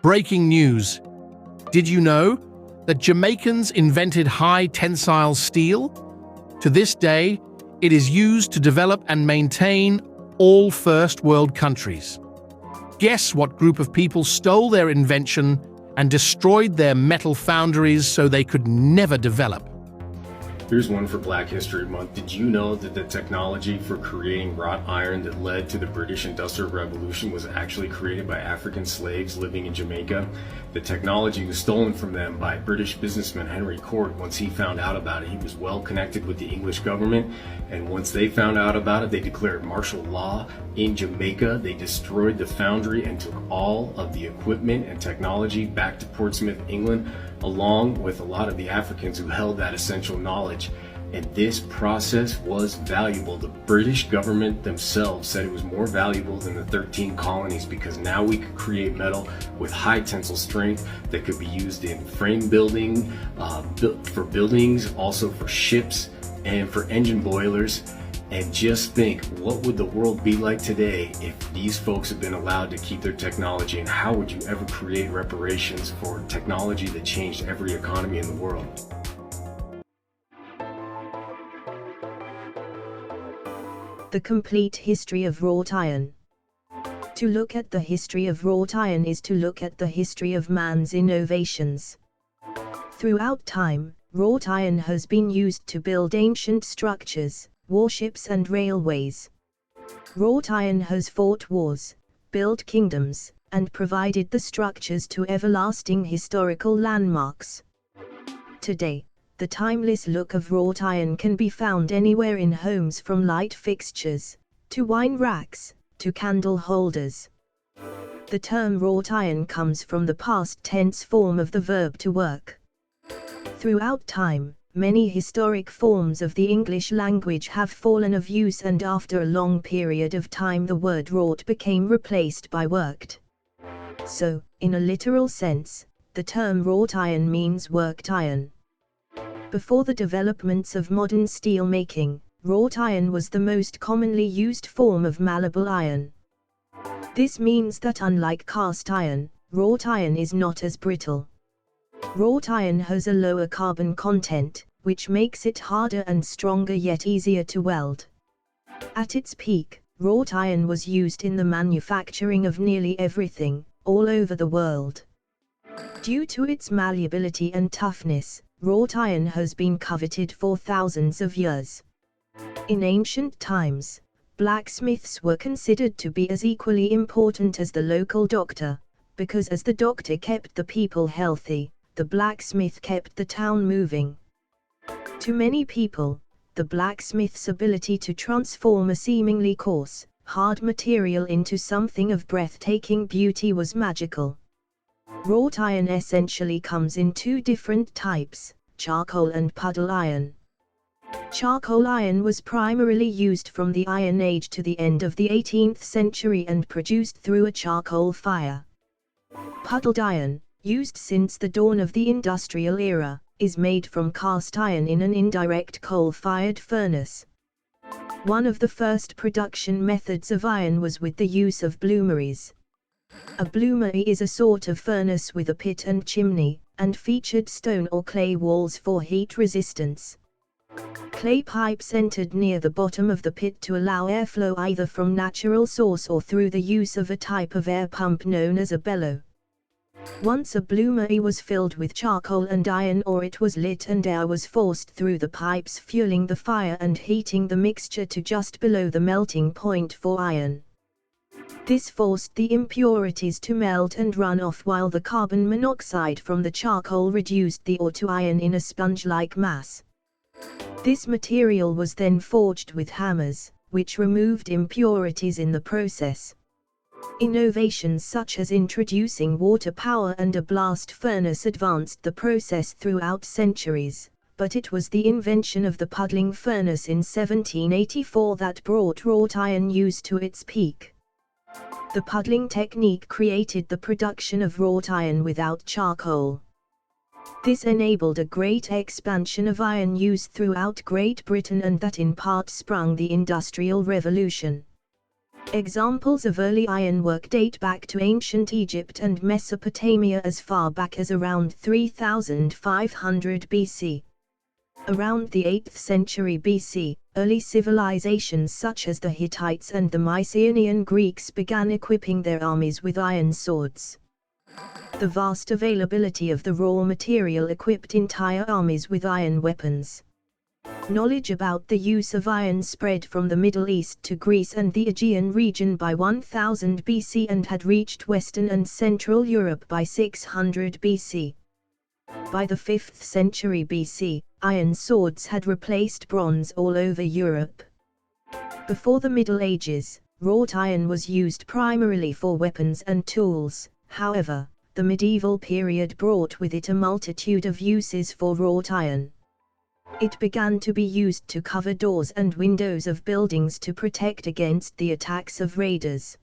Breaking news. Did you know that Jamaicans invented high tensile steel? To this day, it is used to develop and maintain all first world countries. Guess what group of people stole their invention and destroyed their metal foundries so they could never develop? Here's one for Black History Month. Did you know that the technology for creating wrought iron that led to the British Industrial Revolution was actually created by African slaves living in Jamaica? The technology was stolen from them by British businessman Henry Court. Once he found out about it, he was well connected with the English government, and once they found out about it, they declared martial law in Jamaica. They destroyed the foundry and took all of the equipment and technology back to Portsmouth, England, along with a lot of the Africans who held that essential knowledge. And this process was valuable. The British government themselves said it was more valuable than the 13 colonies because now we could create metal with high tensile strength that could be used in frame building, for buildings, also for ships and for engine boilers. And just think, what would the world be like today if these folks had been allowed to keep their technology, and how would you ever create reparations for technology that changed every economy in the world? The complete history of wrought iron. To look at the history of wrought iron is to look at the history of man's innovations. Throughout time, wrought iron has been used to build ancient structures, warships and railways. Wrought iron has fought wars, built kingdoms, and provided the structures to everlasting historical landmarks. Today, the timeless look of wrought iron can be found anywhere in homes, from light fixtures, to wine racks, to candle holders. The term wrought iron comes from the past tense form of the verb to work. Throughout time, many historic forms of the English language have fallen of use, and after a long period of time the word wrought became replaced by worked. So, in a literal sense, the term wrought iron means worked iron. Before the developments of modern steel making, wrought iron was the most commonly used form of malleable iron. This means that unlike cast iron, wrought iron is not as brittle. Wrought iron has a lower carbon content, which makes it harder and stronger yet easier to weld. At its peak, wrought iron was used in the manufacturing of nearly everything, all over the world. Due to its malleability and toughness, wrought iron has been coveted for thousands of years. In ancient times, blacksmiths were considered to be as equally important as the local doctor, because as the doctor kept the people healthy, the blacksmith kept the town moving. To many people, the blacksmith's ability to transform a seemingly coarse, hard material into something of breathtaking beauty was magical. Wrought iron essentially comes in two different types, charcoal and puddle iron. Charcoal iron was primarily used from the Iron Age to the end of the 18th century and produced through a charcoal fire. Puddled iron, used since the dawn of the industrial era, is made from cast iron in an indirect coal-fired furnace. One of the first production methods of iron was with the use of bloomeries. A bloomery is a sort of furnace with a pit and chimney, and featured stone or clay walls for heat resistance. Clay pipes entered near the bottom of the pit to allow airflow either from natural source or through the use of a type of air pump known as a bellow. Once a bloomery was filled with charcoal and iron ore, it was lit and air was forced through the pipes, fueling the fire and heating the mixture to just below the melting point for iron. This forced the impurities to melt and run off, while the carbon monoxide from the charcoal reduced the ore to iron in a sponge-like mass. This material was then forged with hammers, which removed impurities in the process. Innovations such as introducing water power and a blast furnace advanced the process throughout centuries, but it was the invention of the puddling furnace in 1784 that brought wrought iron use to its peak. The puddling technique created the production of wrought iron without charcoal. This enabled a great expansion of iron use throughout Great Britain, and that in part sprung the Industrial Revolution. Examples of early ironwork date back to ancient Egypt and Mesopotamia as far back as around 3500 BC. Around the 8th century BC, early civilizations such as the Hittites and the Mycenaean Greeks began equipping their armies with iron swords. The vast availability of the raw material equipped entire armies with iron weapons. Knowledge about the use of iron spread from the Middle East to Greece and the Aegean region by 1000 BC and had reached Western and Central Europe by 600 BC. By the 5th century BC, iron swords had replaced bronze all over Europe. Before the Middle Ages, wrought iron was used primarily for weapons and tools. However, the medieval period brought with it a multitude of uses for wrought iron. It began to be used to cover doors and windows of buildings to protect against the attacks of raiders.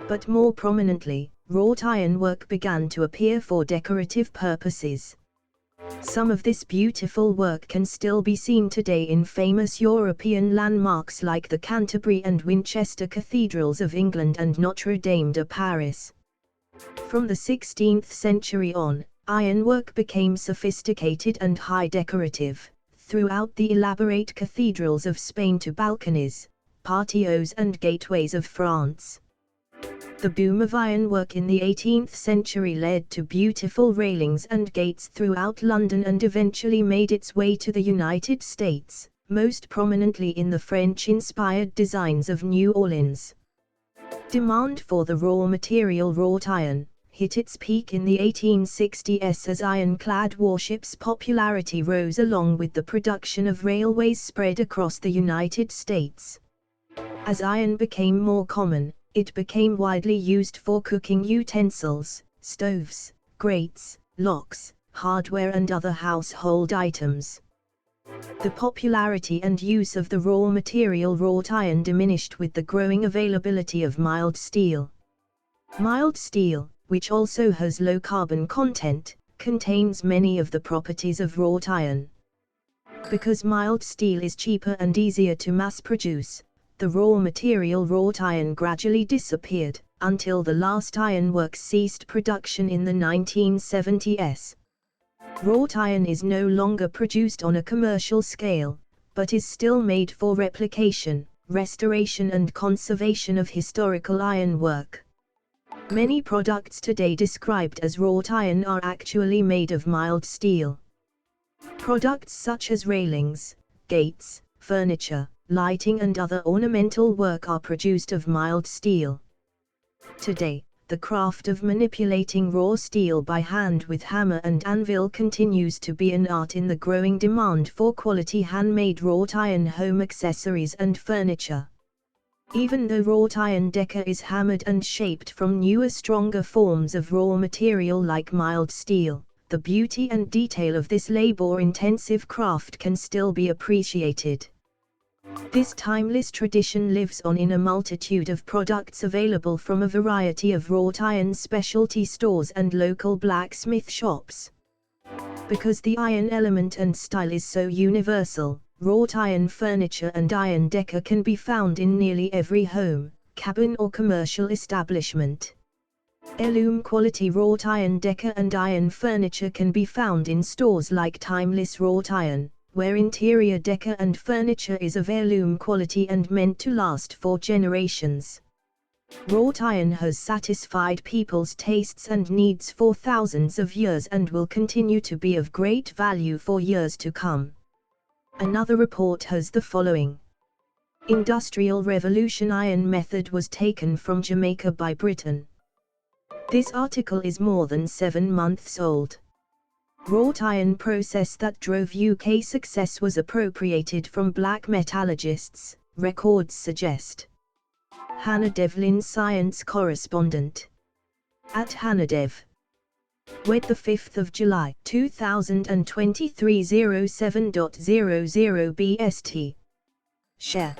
But more prominently, wrought ironwork began to appear for decorative purposes. Some of this beautiful work can still be seen today in famous European landmarks like the Canterbury and Winchester Cathedrals of England and Notre Dame de Paris. From the 16th century on, ironwork became sophisticated and high decorative, throughout the elaborate cathedrals of Spain to balconies, patios and gateways of France. The boom of ironwork in the 18th century led to beautiful railings and gates throughout London and eventually made its way to the United States, most prominently in the French-inspired designs of New Orleans. Demand for the raw material wrought iron hit its peak in the 1860s as ironclad warships' popularity rose along with the production of railways spread across the United States. As iron became more common, it became widely used for cooking utensils, stoves, grates, locks, hardware and other household items. The popularity and use of the raw material wrought iron diminished with the growing availability of mild steel. Mild steel, which also has low carbon content, contains many of the properties of wrought iron. Because mild steel is cheaper and easier to mass produce, the raw material wrought iron gradually disappeared, until the last ironworks ceased production in the 1970s. Wrought iron is no longer produced on a commercial scale, but is still made for replication, restoration and conservation of historical ironwork. Many products today described as wrought iron are actually made of mild steel. Products such as railings, gates, furniture, lighting and other ornamental work are produced of mild steel. Today, the craft of manipulating raw steel by hand with hammer and anvil continues to be an art in the growing demand for quality handmade wrought iron home accessories and furniture. Even though wrought iron decor is hammered and shaped from newer stronger forms of raw material like mild steel, the beauty and detail of this labor-intensive craft can still be appreciated. This timeless tradition lives on in a multitude of products available from a variety of wrought iron specialty stores and local blacksmith shops. Because the iron element and style is so universal, wrought iron furniture and iron decor can be found in nearly every home, cabin or commercial establishment. Heirloom quality wrought iron decor and iron furniture can be found in stores like Timeless Wrought Iron, where interior decor and furniture is of heirloom quality and meant to last for generations. Wrought iron has satisfied people's tastes and needs for thousands of years and will continue to be of great value for years to come. Another report has the following. Industrial Revolution iron method was taken from Jamaica by Britain. This article is more than 7 months old. Wrought iron process that drove UK success was appropriated from black metallurgists, records suggest. Hannah Devlin, science correspondent. At Hannah Dev. With the 5th of July 2023 07.00 BST. Share.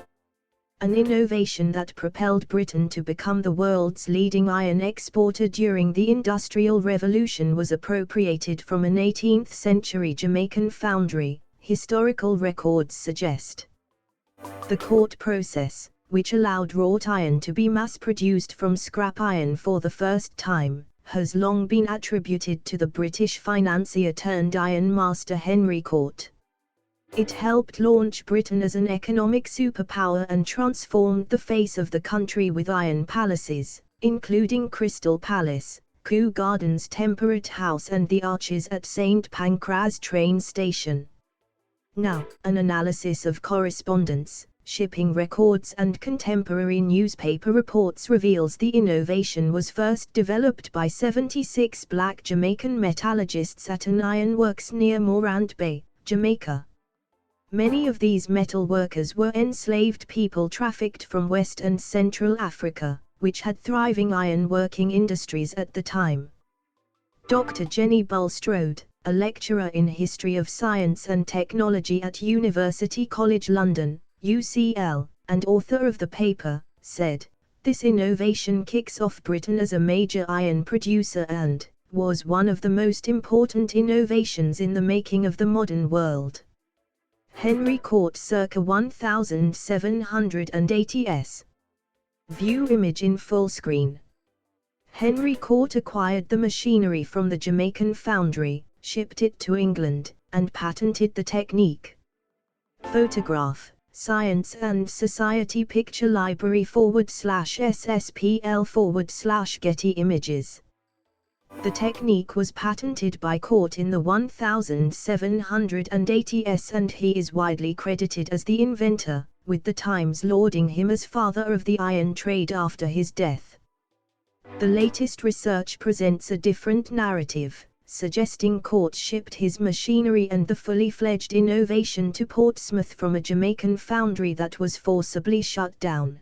An innovation that propelled Britain to become the world's leading iron exporter during the Industrial Revolution was appropriated from an 18th century Jamaican foundry, historical records suggest. The court process, which allowed wrought iron to be mass-produced from scrap iron for the first time, has long been attributed to the British financier turned iron master Henry Cort. It helped launch Britain as an economic superpower and transformed the face of the country with iron palaces, including Crystal Palace, Kew Gardens Temperate House and the Arches at St Pancras train station. Now, an analysis of correspondence, shipping records and contemporary newspaper reports reveals the innovation was first developed by 76 black Jamaican metallurgists at an ironworks near Morant Bay, Jamaica. Many of these metal workers were enslaved people trafficked from West and Central Africa, which had thriving iron-working industries at the time. Dr. Jenny Bulstrode, a lecturer in History of Science and Technology at University College London, UCL, and author of the paper, said, "This innovation kicks off Britain as a major iron producer and was one of the most important innovations in the making of the modern world." Henry Cort circa 1780s. View image in full screen. Henry Cort acquired the machinery from the Jamaican foundry, shipped it to England, and patented the technique. Photograph, Science and Society Picture Library /SSPL/Getty Images. The technique was patented by Cort in the 1780s and he is widely credited as the inventor, with the Times lauding him as father of the iron trade after his death. The latest research presents a different narrative, suggesting Cort shipped his machinery and the fully fledged innovation to Portsmouth from a Jamaican foundry that was forcibly shut down.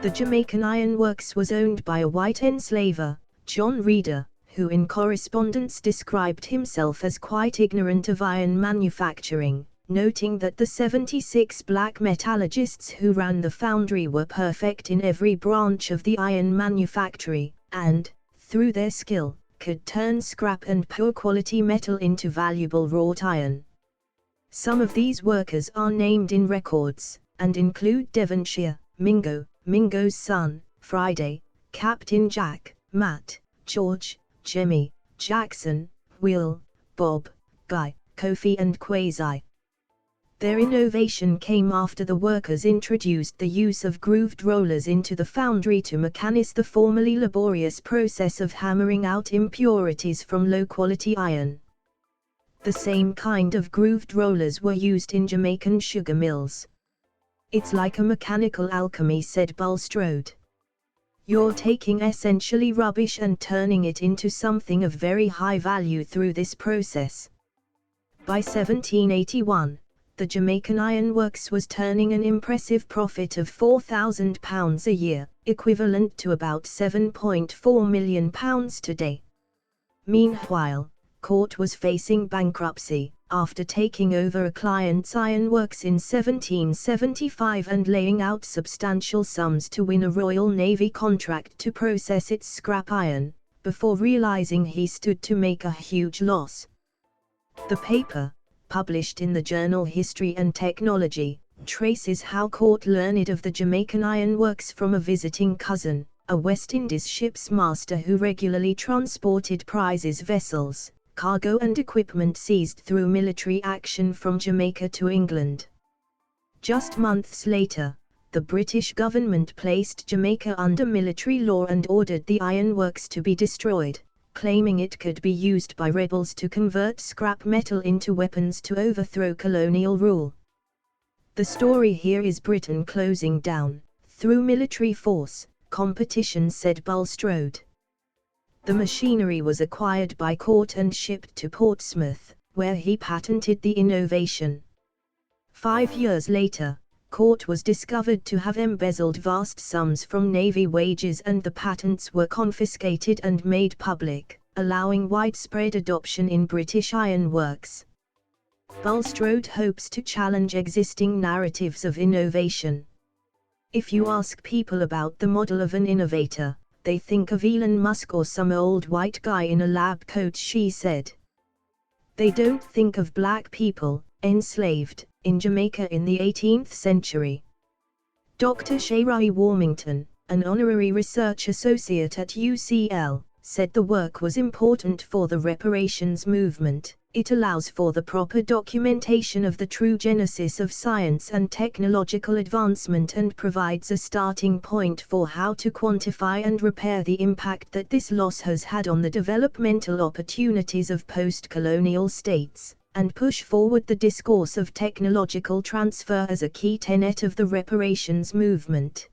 The Jamaican Iron Works was owned by a white enslaver, John Reeder, who in correspondence described himself as quite ignorant of iron manufacturing, noting that the 76 black metallurgists who ran the foundry were perfect in every branch of the iron manufactory, and, through their skill, could turn scrap and poor quality metal into valuable wrought iron. Some of these workers are named in records, and include Devonshire, Mingo, Mingo's son, Friday, Captain Jack, Matt, George, Jimmy, Jackson, Will, Bob, Guy, Kofi and Quasi. Their innovation came after the workers introduced the use of grooved rollers into the foundry to mechanize the formerly laborious process of hammering out impurities from low-quality iron. The same kind of grooved rollers were used in Jamaican sugar mills. "It's like a mechanical alchemy," said Bulstrode. "You're taking essentially rubbish and turning it into something of very high value through this process." By 1781, the Jamaican Iron Works was turning an impressive profit of £4,000 a year, equivalent to about £7.4 million today. Meanwhile, Cort was facing bankruptcy, after taking over a client's ironworks in 1775 and laying out substantial sums to win a Royal Navy contract to process its scrap iron, before realizing he stood to make a huge loss. The paper, published in the journal History and Technology, traces how Cort learned of the Jamaican Iron Works from a visiting cousin, a West Indies ship's master who regularly transported prizes vessels, cargo and equipment seized through military action from Jamaica to England. Just months later, the British government placed Jamaica under military law and ordered the ironworks to be destroyed, claiming it could be used by rebels to convert scrap metal into weapons to overthrow colonial rule. The story here is Britain closing down, through military force, competition, said Bulstrode. The machinery was acquired by Cort and shipped to Portsmouth, where he patented the innovation. 5 years later, Cort was discovered to have embezzled vast sums from Navy wages and the patents were confiscated and made public, allowing widespread adoption in British ironworks. Bulstrode hopes to challenge existing narratives of innovation. If you ask people about the model of an innovator, they think of Elon Musk or some old white guy in a lab coat, she said. They don't think of black people, enslaved, in Jamaica in the 18th century. Dr. Sharai Warmington, an honorary research associate at UCL, said the work was important for the reparations movement. It allows for the proper documentation of the true genesis of science and technological advancement and provides a starting point for how to quantify and repair the impact that this loss has had on the developmental opportunities of post-colonial states, and push forward the discourse of technological transfer as a key tenet of the reparations movement.